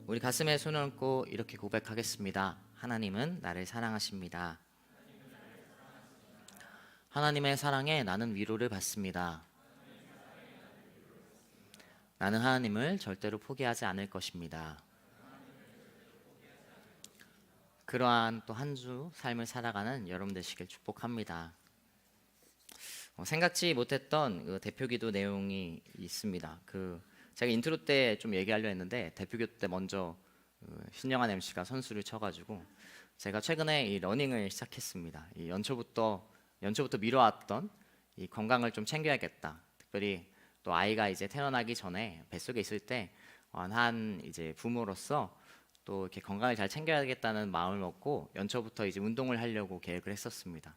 우리 가슴에 손을 얹고 이렇게 고백하겠습니다. 하나님은 나를 사랑하십니다. 하나님의 사랑에 나는 위로를 받습니다. 나는 하나님을 절대로 포기하지 않을 것입니다. 그러한 또 한 주 삶을 살아가는 여러분 되시길 축복합니다. 생각지 못했던 그 대표기도 내용이 있습니다. 제가 인트로 때 좀 얘기하려 했는데 대표기도 때 먼저 신영한 MC가 선수를 쳐가지고 제가 최근에 이 러닝을 시작했습니다. 이 연초부터 미뤄왔던 이 건강을 좀 챙겨야겠다. 특별히 또 아이가 이제 태어나기 전에 뱃속에 있을 때 한 이제 부모로서 또 이렇게 건강을 잘 챙겨야겠다는 마음을 먹고 연초부터 이제 운동을 하려고 계획을 했었습니다.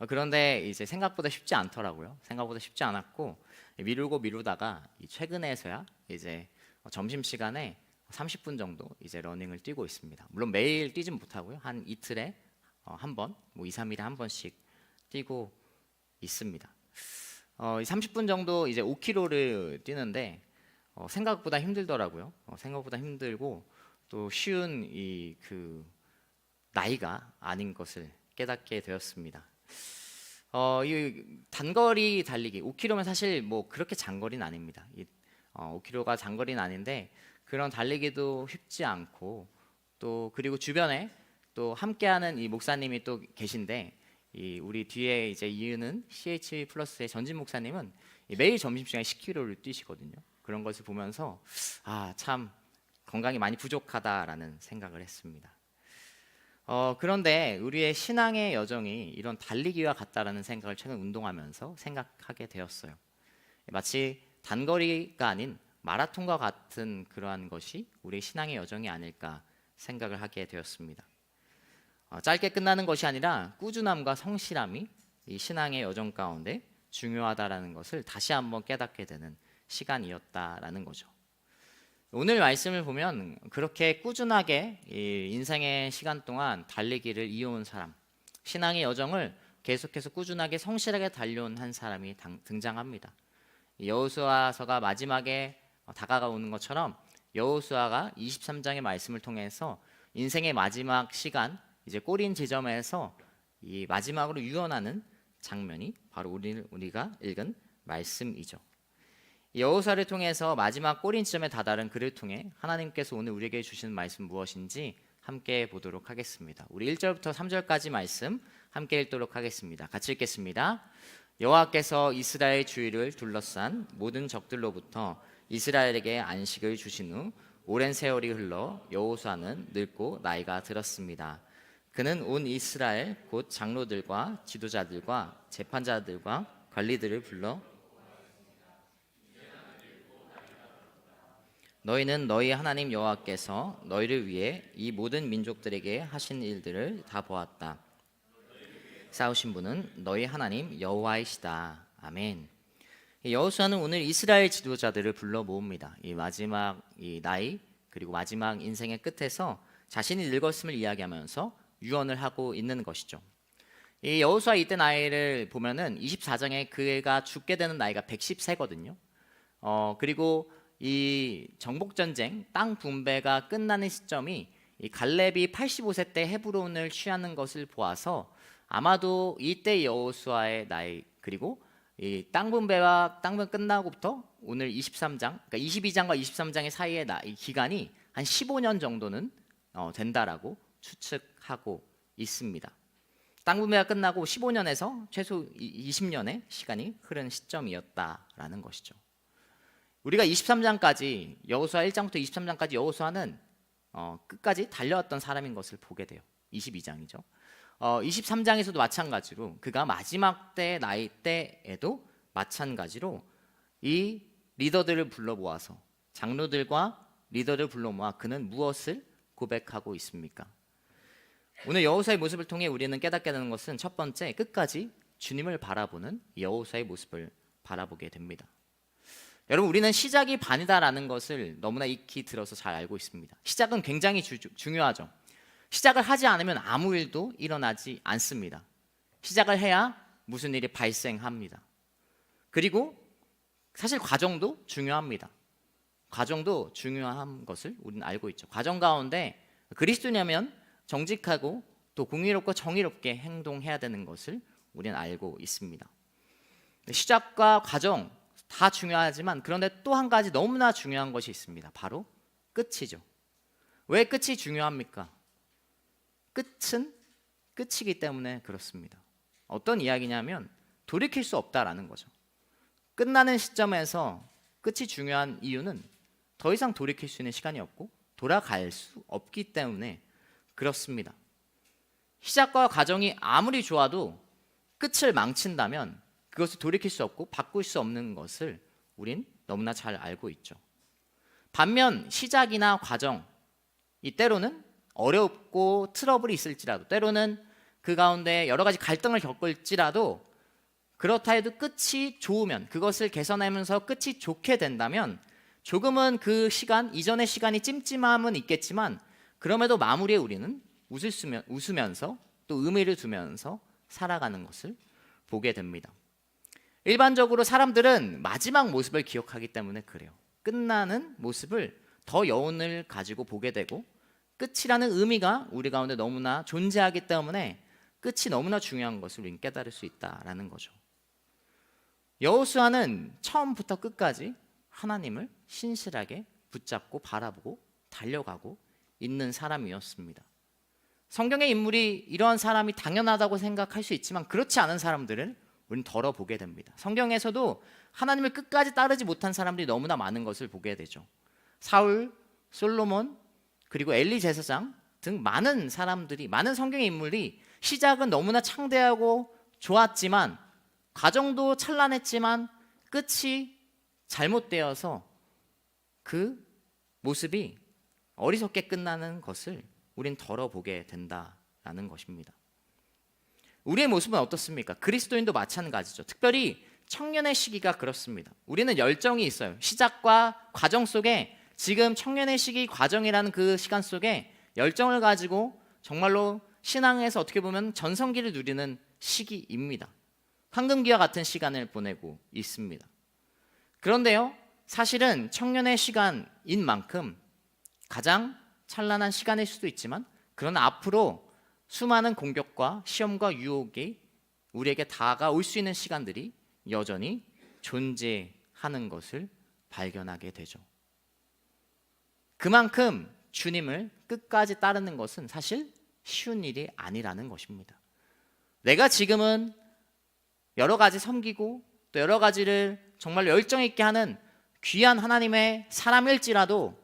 그런데 이제 생각보다 쉽지 않더라고요. 생각보다 쉽지 않았고 미루다가 최근에서야 이제 점심 시간에 30분 정도 이제 러닝을 뛰고 있습니다. 물론 매일 뛰진 못하고요. 한 이틀에 한 번, 뭐 2, 3일에 한 번씩 뛰고 있습니다. 30분 정도 이제 5km를 뛰는데 생각보다 힘들더라고요. 생각보다 힘들고 또 쉬운 나이가 아닌 것을 깨닫게 되었습니다. 이 단거리 달리기 5km면 사실 뭐 그렇게 장거리는 아닙니다. 5km가 장거리는 아닌데 그런 달리기도 쉽지 않고 또 그리고 주변에 또 함께하는 이 목사님이 또 계신데 우리 뒤에 이제 이유는 CH 플러스의 전진 목사님은 매일 점심시간에 10km를 뛰시거든요. 그런 것을 보면서 참 건강이 많이 부족하다라는 생각을 했습니다. 그런데 우리의 신앙의 여정이 이런 달리기와 같다라는 생각을 최근 운동하면서 생각하게 되었어요. 마치 단거리가 아닌 마라톤과 같은 그러한 것이 우리의 신앙의 여정이 아닐까 생각을 하게 되었습니다. 짧게 끝나는 것이 아니라 꾸준함과 성실함이 이 신앙의 여정 가운데 중요하다라는 것을 다시 한번 깨닫게 되는 시간이었다라는 거죠. 오늘 말씀을 보면 그렇게 꾸준하게 인생의 시간 동안 달리기를 이어온 사람, 신앙의 여정을 계속해서 꾸준하게 성실하게 달려온 한 사람이 등장합니다. 여호수아서가 마지막에 다가오는 것처럼 여호수아가 23장의 말씀을 통해서 인생의 마지막 시간, 이제 꼬린 지점에서 이 마지막으로 유언하는 장면이 바로 우리가 읽은 말씀이죠. 여호수아를 통해서 마지막 꼬린 지점에 다다른 그를 통해 하나님께서 오늘 우리에게 주시는 말씀 무엇인지 함께 보도록 하겠습니다. 우리 1절부터 3절까지 말씀 함께 읽도록 하겠습니다. 같이 읽겠습니다. 여호와께서 이스라엘 주위를 둘러싼 모든 적들로부터 이스라엘에게 안식을 주신 후 오랜 세월이 흘러 여호수아는 늙고 나이가 들었습니다. 그는 온 이스라엘 곧 장로들과 지도자들과 재판자들과 관리들을 불러 너희는 너희 하나님 여호와께서 너희를 위해 이 모든 민족들에게 하신 일들을 다 보았다. 싸우신 분은 너희 하나님 여호와이시다. 아멘. 여호수아는 오늘 이스라엘 지도자들을 불러 모읍니다. 이 마지막 나이 그리고 마지막 인생의 끝에서 자신이 늙었음을 이야기하면서 유언을 하고 있는 것이죠. 이 여호수아 이때 나이를 보면은 24장에 그가 죽게 되는 나이가 110세거든요. 그리고 이 정복전쟁 땅 분배가 끝나는 시점이 이 갈렙이 85세 때 헤브론을 취하는 것을 보아서 아마도 이때 여호수아의 나이 그리고 이 땅 분배가 끝나고부터 오늘 23장 그러니까 22장과 23장의 사이의 나이 기간이 한 15년 정도는 된다라고 추측하고 있습니다. 땅 분배가 끝나고 15년에서 최소 20년의 시간이 흐른 시점이었다라는 것이죠. 우리가 23장까지 여호수아 1장부터 23장까지 여호수아는 끝까지 달려왔던 사람인 것을 보게 돼요. 22장이죠. 23장에서도 마찬가지로 그가 마지막 때 나이 때에도 마찬가지로 이 리더들을 불러 모아서 장로들과 리더를 불러 모아 그는 무엇을 고백하고 있습니까? 오늘 여호수아의 모습을 통해 우리는 깨닫게 되는 것은 첫 번째 끝까지 주님을 바라보는 여호수아의 모습을 바라보게 됩니다. 여러분 우리는 시작이 반이다라는 것을 너무나 익히 들어서 잘 알고 있습니다. 시작은 굉장히 중요하죠. 시작을 하지 않으면 아무 일도 일어나지 않습니다. 시작을 해야 무슨 일이 발생합니다. 그리고 사실 과정도 중요합니다. 과정도 중요한 것을 우리는 알고 있죠. 과정 가운데 그리스도냐면 정직하고 또 공의롭고 정의롭게 행동해야 되는 것을 우리는 알고 있습니다. 시작과 과정 다 중요하지만 그런데 또 한 가지 너무나 중요한 것이 있습니다. 바로 끝이죠. 왜 끝이 중요합니까? 끝은 끝이기 때문에 그렇습니다. 어떤 이야기냐면 돌이킬 수 없다라는 거죠. 끝나는 시점에서 끝이 중요한 이유는 더 이상 돌이킬 수 있는 시간이 없고 돌아갈 수 없기 때문에 그렇습니다. 시작과 과정이 아무리 좋아도 끝을 망친다면 그것을 돌이킬 수 없고 바꿀 수 없는 것을 우린 너무나 잘 알고 있죠. 반면 시작이나 과정, 이 때로는 어렵고 트러블이 있을지라도 때로는 그 가운데 여러 가지 갈등을 겪을지라도 그렇다 해도 끝이 좋으면 그것을 개선하면서 끝이 좋게 된다면 조금은 그 시간 이전의 시간이 찜찜함은 있겠지만 그럼에도 마무리에 우리는 웃으면서 또 의미를 두면서 살아가는 것을 보게 됩니다. 일반적으로 사람들은 마지막 모습을 기억하기 때문에 그래요. 끝나는 모습을 더 여운을 가지고 보게 되고 끝이라는 의미가 우리 가운데 너무나 존재하기 때문에 끝이 너무나 중요한 것을 우리는 깨달을 수 있다라는 거죠. 여호수아는 처음부터 끝까지 하나님을 신실하게 붙잡고 바라보고 달려가고 있는 사람이었습니다. 성경의 인물이 이러한 사람이 당연하다고 생각할 수 있지만 그렇지 않은 사람들을 우리는 덜어보게 됩니다. 성경에서도 하나님을 끝까지 따르지 못한 사람들이 너무나 많은 것을 보게 되죠. 사울, 솔로몬, 그리고 엘리 제사장 등 많은 사람들이, 많은 성경의 인물이 시작은 너무나 창대하고 좋았지만 과정도 찬란했지만 끝이 잘못되어서 그 모습이 어리석게 끝나는 것을 우린 덜어보게 된다라는 것입니다. 우리의 모습은 어떻습니까? 그리스도인도 마찬가지죠. 특별히 청년의 시기가 그렇습니다. 우리는 열정이 있어요. 시작과 과정 속에 지금 청년의 시기 과정이라는 그 시간 속에 열정을 가지고 정말로 신앙에서 어떻게 보면 전성기를 누리는 시기입니다. 황금기와 같은 시간을 보내고 있습니다. 그런데요, 사실은 청년의 시간인 만큼 가장 찬란한 시간일 수도 있지만 그러나 앞으로 수많은 공격과 시험과 유혹이 우리에게 다가올 수 있는 시간들이 여전히 존재하는 것을 발견하게 되죠. 그만큼 주님을 끝까지 따르는 것은 사실 쉬운 일이 아니라는 것입니다. 내가 지금은 여러 가지 섬기고 또 여러 가지를 정말 열정 있게 하는 귀한 하나님의 사람일지라도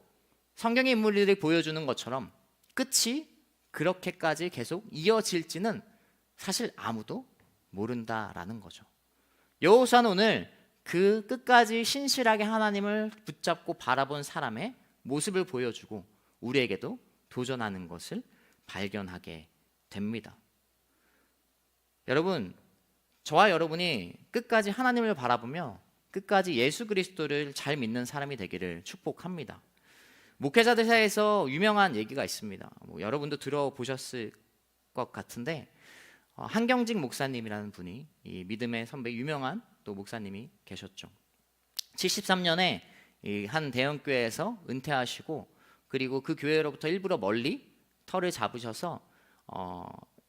성경의 인물들이 보여주는 것처럼 끝이 그렇게까지 계속 이어질지는 사실 아무도 모른다라는 거죠. 여호수아는 오늘 그 끝까지 신실하게 하나님을 붙잡고 바라본 사람의 모습을 보여주고 우리에게도 도전하는 것을 발견하게 됩니다. 여러분, 저와 여러분이 끝까지 하나님을 바라보며 끝까지 예수 그리스도를 잘 믿는 사람이 되기를 축복합니다. 목회자들 사이에서 유명한 얘기가 있습니다. 여러분도 들어보셨을 것 같은데 한경직 목사님이라는 분이 이 믿음의 선배 유명한 또 목사님이 계셨죠. 73년에 한 대형교회에서 은퇴하시고 그리고 그 교회로부터 일부러 멀리 터를 잡으셔서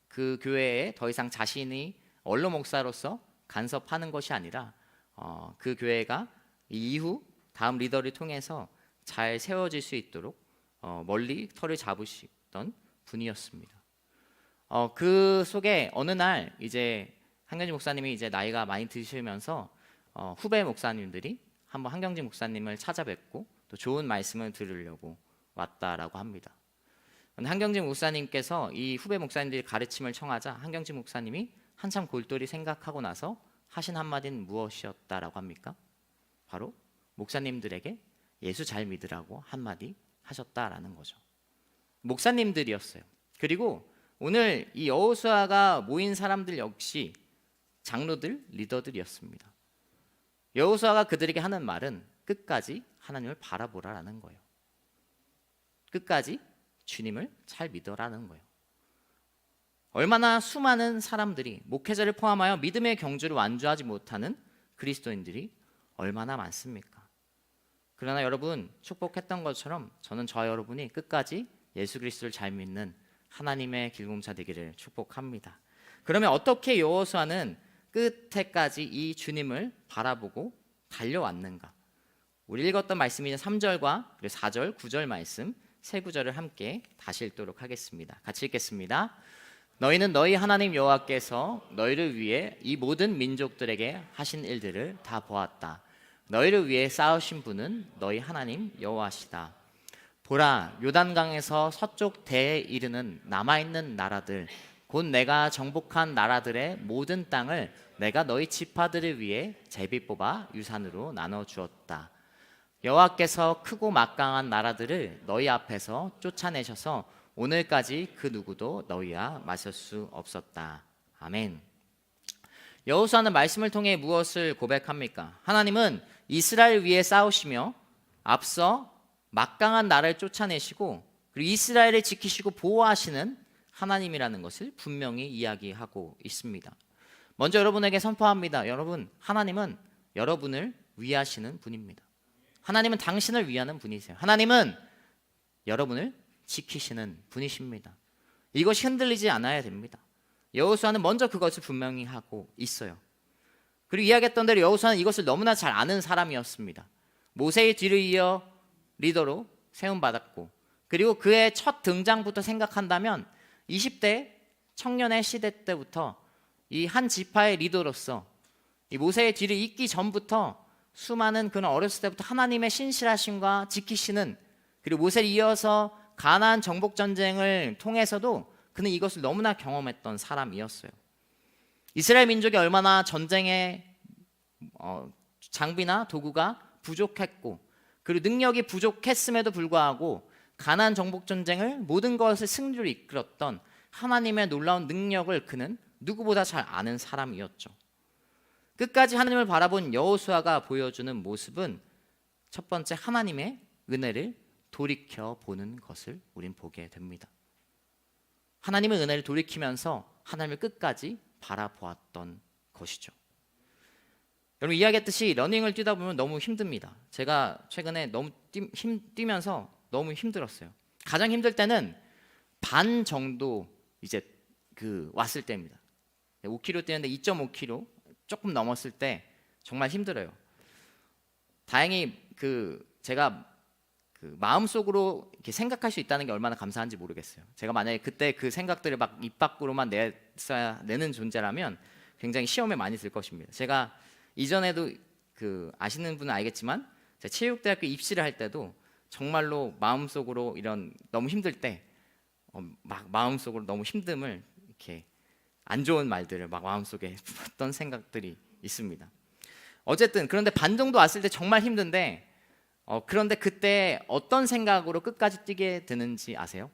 그 교회에 더 이상 자신이 원로 목사로서 간섭하는 것이 아니라 그 교회가 이후 다음 리더를 통해서 잘 세워질 수 있도록 멀리 터를 잡으시던 분이었습니다. 그 속에 어느 날 이제 한경직 목사님이 이제 나이가 많이 드시면서 후배 목사님들이 한번 한경직 목사님을 찾아뵙고 또 좋은 말씀을 들으려고 왔다라고 합니다. 한경직 목사님께서 이 후배 목사님들이 가르침을 청하자 한경직 목사님이 한참 골똘히 생각하고 나서 하신 한마디는 무엇이었다라고 합니까? 바로 목사님들에게 예수 잘 믿으라고 한마디 하셨다라는 거죠. 목사님들이었어요. 그리고 오늘 이 여호수아가 모인 사람들 역시 장로들, 리더들이었습니다. 여호수아가 그들에게 하는 말은 끝까지 하나님을 바라보라라는 거예요. 끝까지 주님을 잘 믿어라는 거예요. 얼마나 수많은 사람들이 목회자를 포함하여 믿음의 경주를 완주하지 못하는 그리스도인들이 얼마나 많습니까? 그러나 여러분 축복했던 것처럼 저는 저와 여러분이 끝까지 예수 그리스도를 잘 믿는 하나님의 길공자 되기를 축복합니다. 그러면 어떻게 여호수아는 끝에까지 이 주님을 바라보고 달려왔는가? 우리 읽었던 말씀이 3절과 4절, 9절 말씀 세 구절을 함께 다시 읽도록 하겠습니다. 같이 읽겠습니다. 너희는 너희 하나님 여호와께서 너희를 위해 이 모든 민족들에게 하신 일들을 다 보았다. 너희를 위해 싸우신 분은 너희 하나님 여호와시다. 보라, 요단강에서 서쪽 대에 이르는 남아있는 나라들 곧 내가 정복한 나라들의 모든 땅을 내가 너희 지파들을 위해 제비 뽑아 유산으로 나눠 주었다. 여호와께서 크고 막강한 나라들을 너희 앞에서 쫓아내셔서 오늘까지 그 누구도 너희와 맞설 수 없었다. 아멘. 여호수아는 말씀을 통해 무엇을 고백합니까? 하나님은 이스라엘 위에 싸우시며 앞서 막강한 나라를 쫓아내시고 그리고 이스라엘을 지키시고 보호하시는 하나님이라는 것을 분명히 이야기하고 있습니다. 먼저 여러분에게 선포합니다. 여러분, 하나님은 여러분을 위하시는 분입니다. 하나님은 당신을 위하는 분이세요. 하나님은 여러분을 지키시는 분이십니다. 이것이 흔들리지 않아야 됩니다. 여호수아는 먼저 그것을 분명히 하고 있어요. 그리고 이야기했던 대로 여호수아는 이것을 너무나 잘 아는 사람이었습니다. 모세의 뒤를 이어 리더로 세움받았고 그리고 그의 첫 등장부터 생각한다면 20대 청년의 시대 때부터 이 한 지파의 리더로서 이 모세의 뒤를 잇기 전부터 수많은 그는 어렸을 때부터 하나님의 신실하심과 지키시는 그리고 모세를 이어서 가나안 정복 전쟁을 통해서도 그는 이것을 너무나 경험했던 사람이었어요. 이스라엘 민족이 얼마나 전쟁의 장비나 도구가 부족했고 그리고 능력이 부족했음에도 불구하고 가나안 정복 전쟁을 모든 것을 승리로 이끌었던 하나님의 놀라운 능력을 그는 누구보다 잘 아는 사람이었죠. 끝까지 하나님을 바라본 여호수아가 보여주는 모습은 첫 번째 하나님의 은혜를 돌이켜 보는 것을 우린 보게 됩니다. 하나님의 은혜를 돌이키면서 하나님을 끝까지 바라보았던 것이죠. 여러분 이야기했듯이 러닝을 뛰다 보면 너무 힘듭니다. 제가 최근에 너무 뛰면서 너무 힘들었어요. 가장 힘들 때는 반 정도 이제 왔을 때입니다. 5km 뛰는데 2.5km 조금 넘었을 때 정말 힘들어요. 다행히 제가 마음속으로 이렇게 생각할 수 있다는 게 얼마나 감사한지 모르겠어요. 제가 만약에 그때 그 생각들을 막 입 밖으로만 내는 존재라면 굉장히 시험에 많이 들 것입니다. 제가 이전에도 아시는 분은 알겠지만 제가 체육대학교 입시를 할 때도 정말로 마음속으로 이런 너무 힘들 때 막 마음속으로 너무 힘듦을 이렇게 안 좋은 말들을 막 마음속에 품었던 생각들이 있습니다. 어쨌든 그런데 반 정도 왔을 때 정말 힘든데 그런데 그때 어떤 생각으로 끝까지 뛰게 되는지 아세요?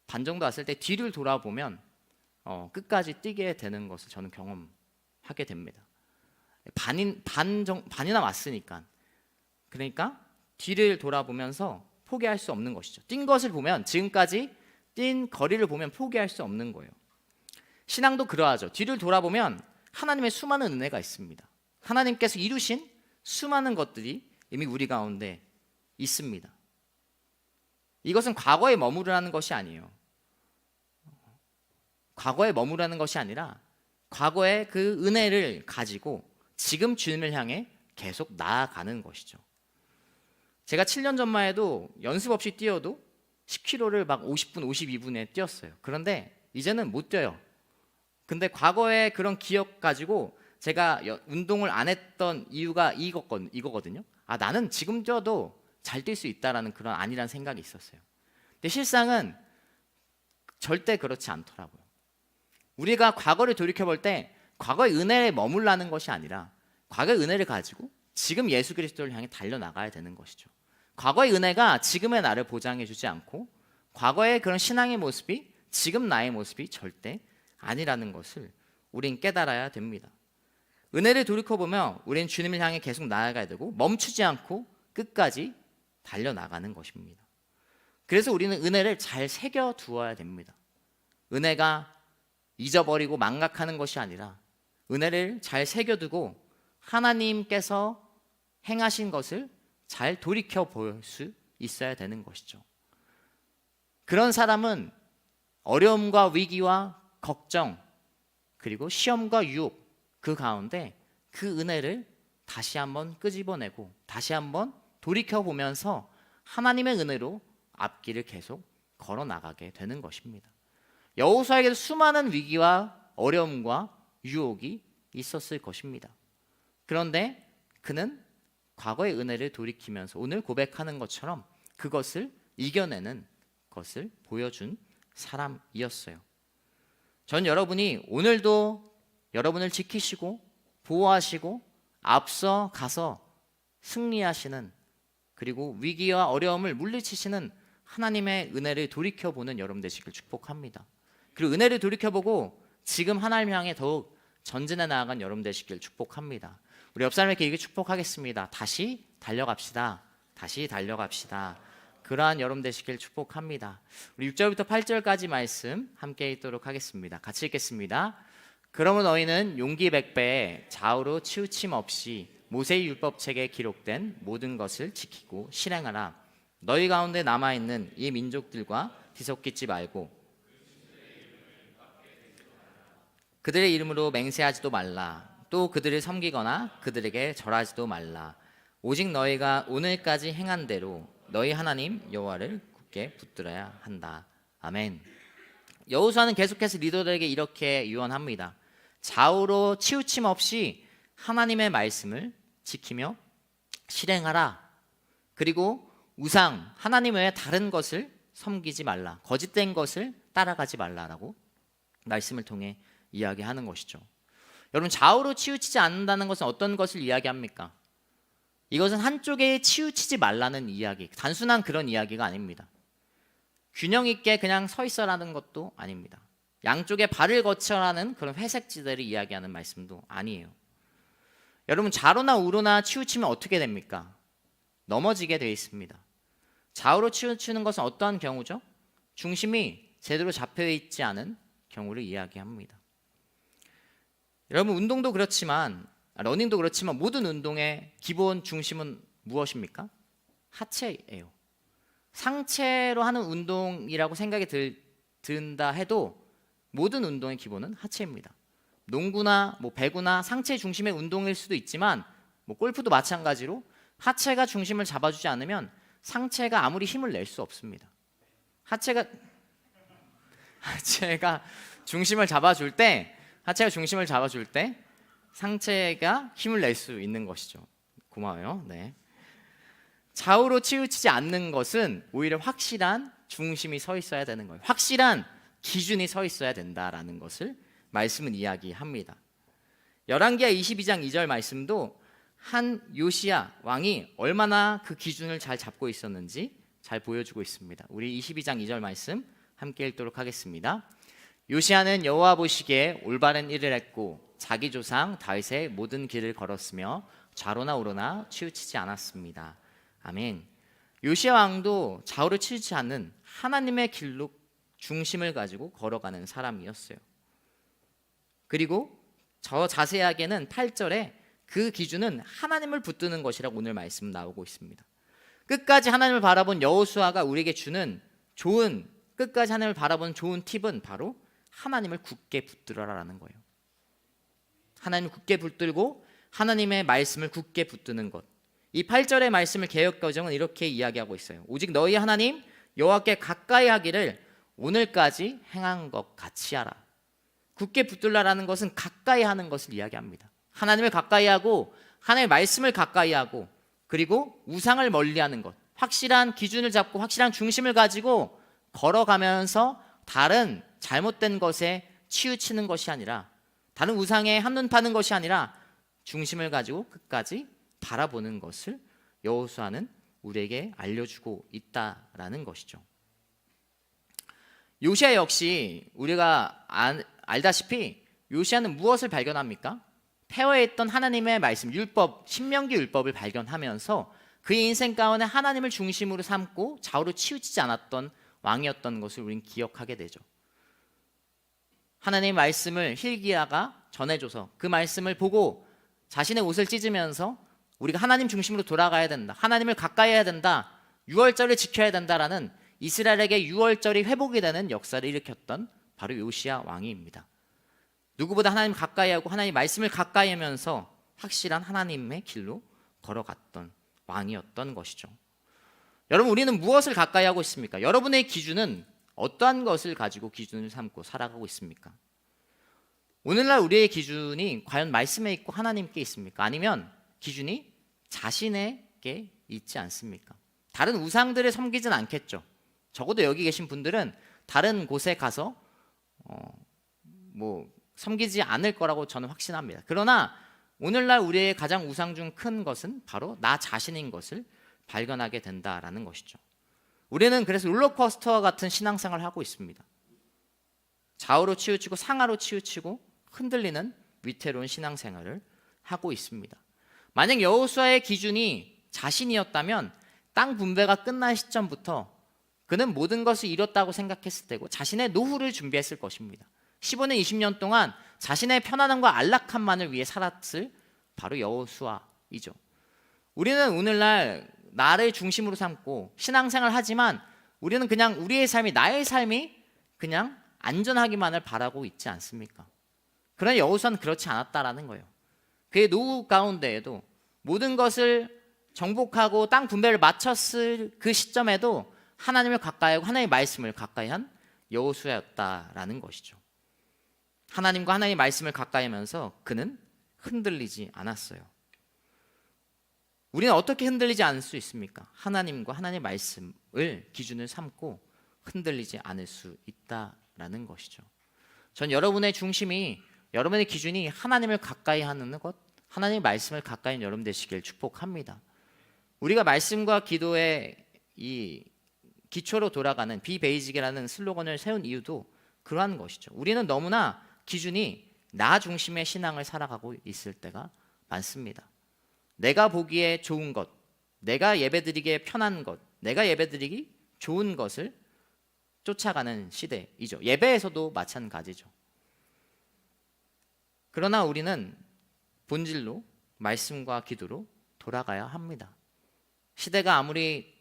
반 정도 왔을 때 뒤를 돌아보면 끝까지 뛰게 되는 것을 저는 경험하게 됩니다. 반이나 왔으니까. 그러니까 뒤를 돌아보면서 포기할 수 없는 것이죠. 뛴 것을 보면 지금까지 뛴 거리를 보면 포기할 수 없는 거예요. 신앙도 그러하죠. 뒤를 돌아보면 하나님의 수많은 은혜가 있습니다. 하나님께서 이루신 수많은 것들이 이미 우리 가운데 있습니다. 이것은 과거에 머무르라는 것이 아니에요. 과거에 머무르라는 것이 아니라 과거의 그 은혜를 가지고 지금 주님을 향해 계속 나아가는 것이죠. 제가 7년 전만 해도 연습 없이 뛰어도 10km를 막 50분, 52분에 뛰었어요. 그런데 이제는 못 뛰어요. 근데 과거의 그런 기억 가지고 제가 운동을 안 했던 이유가 이거거든요. 나는 지금 뛰어도 잘 뛸 수 있다라는 그런 아니란 생각이 있었어요. 근데 실상은 절대 그렇지 않더라고요. 우리가 과거를 돌이켜볼 때 과거의 은혜에 머물라는 것이 아니라 과거의 은혜를 가지고 지금 예수 그리스도를 향해 달려나가야 되는 것이죠. 과거의 은혜가 지금의 나를 보장해 주지 않고 과거의 그런 신앙의 모습이 지금 나의 모습이 절대 아니라는 것을 우린 깨달아야 됩니다. 은혜를 돌이켜보면 우린 주님을 향해 계속 나아가야 되고 멈추지 않고 끝까지 달려나가는 것입니다. 그래서 우리는 은혜를 잘 새겨두어야 됩니다. 은혜가 잊어버리고 망각하는 것이 아니라 은혜를 잘 새겨두고 하나님께서 행하신 것을 잘 돌이켜 볼 수 있어야 되는 것이죠. 그런 사람은 어려움과 위기와 걱정, 그리고 시험과 유혹, 그 가운데 그 은혜를 다시 한번 끄집어내고 다시 한번 돌이켜보면서 하나님의 은혜로 앞길을 계속 걸어나가게 되는 것입니다. 여호수아에게도 수많은 위기와 어려움과 유혹이 있었을 것입니다. 그런데 그는 과거의 은혜를 돌이키면서 오늘 고백하는 것처럼 그것을 이겨내는 것을 보여준 사람이었어요. 전 여러분이 오늘도 여러분을 지키시고 보호하시고 앞서 가서 승리하시는, 그리고 위기와 어려움을 물리치시는 하나님의 은혜를 돌이켜보는 여러분 되시길 축복합니다. 그리고 은혜를 돌이켜보고 지금 하나님 향해 더욱 전진해 나아간 여러분 되시길 축복합니다. 우리 옆 사람에게 이렇게 축복하겠습니다. 다시 달려갑시다. 다시 달려갑시다. 그러한 여러분 되시길 축복합니다. 우리 6절부터 8절까지 말씀 함께 읽도록 하겠습니다. 같이 읽겠습니다. 그러면 너희는 용기 백배에 좌우로 치우침 없이 모세의 율법책에 기록된 모든 것을 지키고 실행하라. 너희 가운데 남아있는 이 민족들과 뒤섞이지 말고 그들의 이름으로 맹세하지도 말라. 또 그들을 섬기거나 그들에게 절하지도 말라. 오직 너희가 오늘까지 행한 대로 너희 하나님 여호와를 굳게 붙들어야 한다. 아멘. 여호수아는 계속해서 리더들에게 이렇게 유언합니다. 좌우로 치우침 없이 하나님의 말씀을 지키며 실행하라. 그리고 우상, 하나님 외에 다른 것을 섬기지 말라. 거짓된 것을 따라가지 말라라고 말씀을 통해 이야기하는 것이죠. 여러분, 좌우로 치우치지 않는다는 것은 어떤 것을 이야기합니까? 이것은 한쪽에 치우치지 말라는 이야기, 단순한 그런 이야기가 아닙니다. 균형 있게 그냥 서 있어라는 것도 아닙니다. 양쪽에 발을 거쳐라는 그런 회색 지대를 이야기하는 말씀도 아니에요. 여러분, 좌로나 우로나 치우치면 어떻게 됩니까? 넘어지게 되어 있습니다. 좌우로 치우치는 것은 어떠한 경우죠? 중심이 제대로 잡혀 있지 않은 경우를 이야기합니다. 여러분, 운동도 그렇지만 러닝도 그렇지만 모든 운동의 기본 중심은 무엇입니까? 하체예요. 상체로 하는 운동이라고 생각이 든다 해도 모든 운동의 기본은 하체입니다. 농구나 배구나 상체 중심의 운동일 수도 있지만 골프도 마찬가지로 하체가 중심을 잡아주지 않으면 상체가 아무리 힘을 낼 수 없습니다. 하체가 중심을 잡아줄 때 상체가 힘을 낼 수 있는 것이죠. 고마워요. 네. 좌우로 치우치지 않는 것은 오히려 확실한 중심이 서 있어야 되는 거예요. 확실한 기준이 서 있어야 된다라는 것을 말씀은 이야기합니다. 열왕기하 22장 2절 말씀도 한 요시야 왕이 얼마나 그 기준을 잘 잡고 있었는지 잘 보여주고 있습니다. 우리 22장 2절 말씀 함께 읽도록 하겠습니다. 요시야는 여호와 보시기에 올바른 일을 했고 자기 조상 다윗의 모든 길을 걸었으며 좌로나 우로나 치우치지 않았습니다. 아멘. 요시야 왕도 좌우로 치우치지 않는 하나님의 길로 중심을 가지고 걸어가는 사람이었어요. 그리고 저 자세하게는 8절에 그 기준은 하나님을 붙드는 것이라고 오늘 말씀 나오고 있습니다. 끝까지 하나님을 바라본 여호수아가 우리에게 주는 끝까지 하나님을 바라보는 좋은 팁은 바로 하나님을 굳게 붙들어라라는 거예요. 하나님을 굳게 붙들고 하나님의 말씀을 굳게 붙드는 것. 이 8절의 말씀을 개역개정은 이렇게 이야기하고 있어요. 오직 너희 하나님 여호와께 가까이 하기를 오늘까지 행한 것 같이 하라. 굳게 붙들라라는 것은 가까이 하는 것을 이야기합니다. 하나님을 가까이 하고 하나님의 말씀을 가까이 하고 그리고 우상을 멀리하는 것. 확실한 기준을 잡고 확실한 중심을 가지고 걸어가면서 다른 잘못된 것에 치우치는 것이 아니라 다른 우상에 한눈 파는 것이 아니라 중심을 가지고 끝까지 바라보는 것을 여호수아는 우리에게 알려주고 있다라는 것이죠. 요시야 역시 우리가 알다시피 요시야는 무엇을 발견합니까? 폐허에 있던 하나님의 말씀, 율법, 신명기 율법을 발견하면서 그의 인생 가운데 하나님을 중심으로 삼고 좌우로 치우치지 않았던 왕이었던 것을 우리는 기억하게 되죠. 하나님의 말씀을 hil기야가 전해줘서 그 말씀을 보고 자신의 옷을 찢으면서 우리가 하나님 중심으로 돌아가야 된다, 하나님을 가까이 해야 된다, 유월절을 지켜야 된다라는 이스라엘에게 유월절이 회복이 되는 역사를 일으켰던 바로 요시야 왕입니다. 누구보다 하나님 가까이 하고 하나님 말씀을 가까이 하면서 확실한 하나님의 길로 걸어갔던 왕이었던 것이죠. 여러분, 우리는 무엇을 가까이 하고 있습니까? 여러분의 기준은 어떠한 것을 가지고 기준을 삼고 살아가고 있습니까? 오늘날 우리의 기준이 과연 말씀에 있고 하나님께 있습니까? 아니면 기준이 자신에게 있지 않습니까? 다른 우상들을 섬기진 않겠죠. 적어도 여기 계신 분들은 다른 곳에 가서 섬기지 않을 거라고 저는 확신합니다. 그러나 오늘날 우리의 가장 우상 중 큰 것은 바로 나 자신인 것을 발견하게 된다라는 것이죠. 우리는 그래서 롤러코스터와 같은 신앙생활을 하고 있습니다. 좌우로 치우치고 상하로 치우치고 흔들리는 위태로운 신앙생활을 하고 있습니다. 만약 여호수아의 기준이 자신이었다면 땅 분배가 끝날 시점부터 그는 모든 것을 이뤘다고 생각했을 때고 자신의 노후를 준비했을 것입니다. 15년 20년 동안 자신의 편안함과 안락함만을 위해 살았을 바로 여호수아이죠. 우리는 오늘날 나를 중심으로 삼고 신앙생활을 하지만 우리는 그냥 우리의 삶이, 나의 삶이 그냥 안전하기만을 바라고 있지 않습니까? 그러나 여호수아는 그렇지 않았다라는 거예요. 그의 노후 가운데에도 모든 것을 정복하고 땅 분배를 마쳤을 그 시점에도 하나님을 가까이 하고 하나님의 말씀을 가까이 한 여호수아였다라는 것이죠. 하나님과 하나님의 말씀을 가까이 하면서 그는 흔들리지 않았어요. 우리는 어떻게 흔들리지 않을 수 있습니까? 하나님과 하나님의 말씀을 기준을 삼고 흔들리지 않을 수 있다라는 것이죠. 전 여러분의 중심이, 여러분의 기준이 하나님을 가까이 하는 것, 하나님의 말씀을 가까이 하는 여러분 되시길 축복합니다. 우리가 말씀과 기도의 이 기초로 돌아가는 비베이직이라는 슬로건을 세운 이유도 그러한 것이죠. 우리는 너무나 기준이 나 중심의 신앙을 살아가고 있을 때가 많습니다. 내가 보기에 좋은 것, 내가 예배드리기에 편한 것, 내가 예배드리기 좋은 것을 쫓아가는 시대이죠. 예배에서도 마찬가지죠. 그러나 우리는 본질로 말씀과 기도로 돌아가야 합니다. 시대가 아무리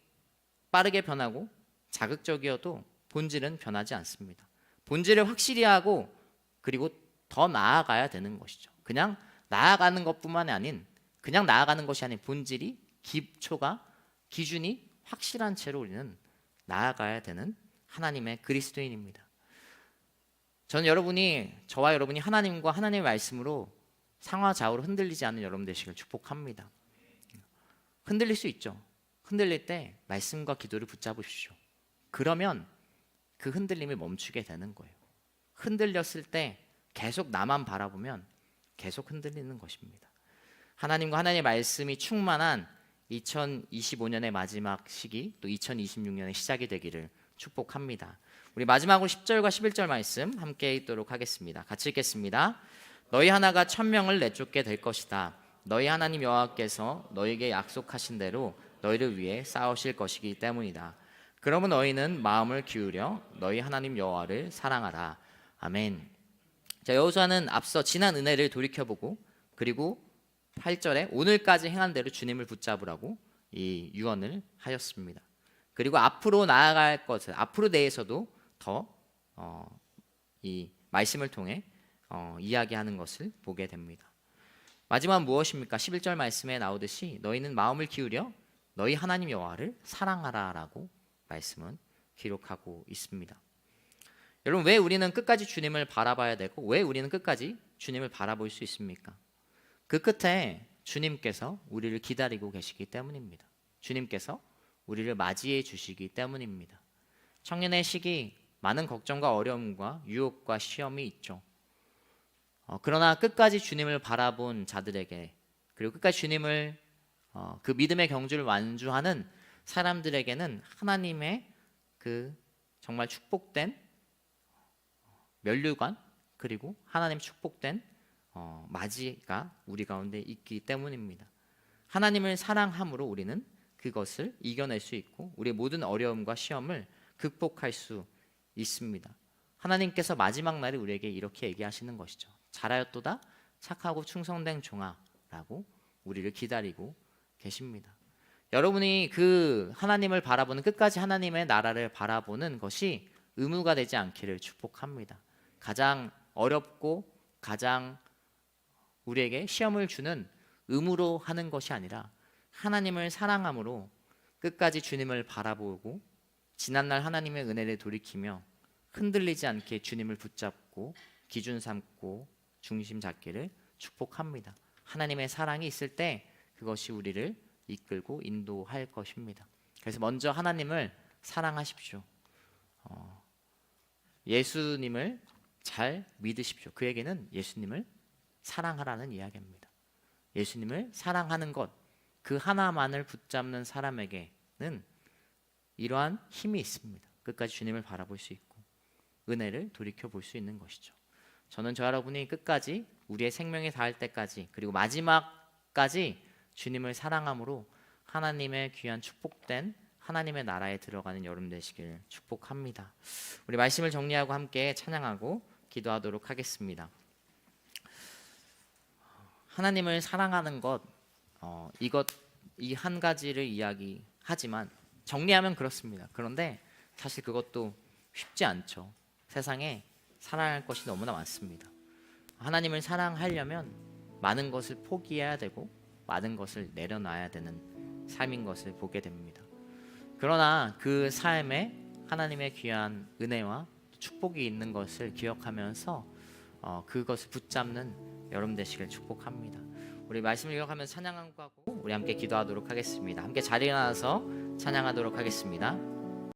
빠르게 변하고 자극적이어도 본질은 변하지 않습니다. 본질을 확실히 하고 그리고 더 나아가야 되는 것이죠. 그냥 나아가는 것뿐만이 아닌, 그냥 나아가는 것이 아닌 본질이, 기초가, 기준이 확실한 채로 우리는 나아가야 되는 하나님의 그리스도인입니다. 저는 저와 여러분이 하나님과 하나님의 말씀으로 상하좌우로 흔들리지 않는 여러분 되시길 축복합니다. 흔들릴 수 있죠. 흔들릴 때 말씀과 기도를 붙잡으십시오. 그러면 그 흔들림을 멈추게 되는 거예요. 흔들렸을 때 계속 나만 바라보면 계속 흔들리는 것입니다. 하나님과 하나님의 말씀이 충만한 2025년의 마지막 시기, 또 2026년의 시작이 되기를 축복합니다. 우리 마지막으로 10절과 11절 말씀 함께 읽도록 하겠습니다. 같이 읽겠습니다. 너희 하나가 1000명을 내쫓게 될 것이다. 너희 하나님 여호와께서 너희에게 약속하신 대로 너희를 위해 싸우실 것이기 때문이다. 그러면 너희는 마음을 기울여 너희 하나님 여호와를 사랑하라. 아멘. 자, 여호수아는 앞서 지난 은혜를 돌이켜보고 그리고 8절에 오늘까지 행한 대로 주님을 붙잡으라고 이 유언을 하였습니다. 그리고 앞으로 나아갈 것을, 앞으로 대해서도 더 이 말씀을 통해 이야기하는 것을 보게 됩니다. 마지막은 무엇입니까? 11절 말씀에 나오듯이 너희는 마음을 기울여 너희 하나님 여호와를 사랑하라라고 말씀은 기록하고 있습니다. 여러분, 왜 우리는 끝까지 주님을 바라봐야 되고 왜 우리는 끝까지 주님을 바라볼 수 있습니까? 그 끝에 주님께서 우리를 기다리고 계시기 때문입니다. 주님께서 우리를 맞이해 주시기 때문입니다. 청년의 시기, 많은 걱정과 어려움과 유혹과 시험이 있죠. 그러나 끝까지 주님을 바라본 자들에게, 그리고 끝까지 주님을 그 믿음의 경주를 완주하는 사람들에게는 하나님의 그 정말 축복된 면류관, 그리고 하나님 축복된 맞이가 우리 가운데 있기 때문입니다. 하나님을 사랑함으로 우리는 그것을 이겨낼 수 있고 우리의 모든 어려움과 시험을 극복할 수 있습니다. 하나님께서 마지막 날에 우리에게 이렇게 얘기하시는 것이죠. 잘하였도다 착하고 충성된 종아라고 우리를 기다리고 계십니다. 여러분이 그 하나님을 바라보는, 끝까지 하나님의 나라를 바라보는 것이 의무가 되지 않기를 축복합니다. 가장 어렵고 가장 우리에게 시험을 주는 의무로 하는 것이 아니라 하나님을 사랑함으로 끝까지 주님을 바라보고 지난날 하나님의 은혜를 돌이키며 흔들리지 않게 주님을 붙잡고 기준 삼고 중심 잡기를 축복합니다. 하나님의 사랑이 있을 때 그것이 우리를 이끌고 인도할 것입니다. 그래서 먼저 하나님을 사랑하십시오. 예수님을 잘 믿으십시오. 그에게는 예수님을 사랑하라는 이야기입니다. 예수님을 사랑하는 것, 그 하나만을 붙잡는 사람에게는 이러한 힘이 있습니다. 끝까지 주님을 바라볼 수 있고 은혜를 돌이켜볼 수 있는 것이죠. 저는 저 여러분이 끝까지 우리의 생명이 닿을 때까지, 그리고 마지막까지 주님을 사랑함으로 하나님의 귀한 축복된 하나님의 나라에 들어가는 여러분 되시길 축복합니다. 우리 말씀을 정리하고 함께 찬양하고 기도하도록 하겠습니다. 하나님을 사랑하는 것, 이 한 가지를 이야기하지만 정리하면 그렇습니다. 그런데 사실 그것도 쉽지 않죠. 세상에 사랑할 것이 너무나 많습니다. 하나님을 사랑하려면 많은 것을 포기해야 되고 많은 것을 내려놔야 되는 삶인 것을 보게 됩니다. 그러나 그 삶에 하나님의 귀한 은혜와 축복이 있는 것을 기억하면서 그것을 붙잡는 여러분 되시길 축복합니다. 우리 말씀을 기억하면서 찬양하고 우리 함께 기도하도록 하겠습니다. 함께 자리에 나와서 찬양하도록 하겠습니다.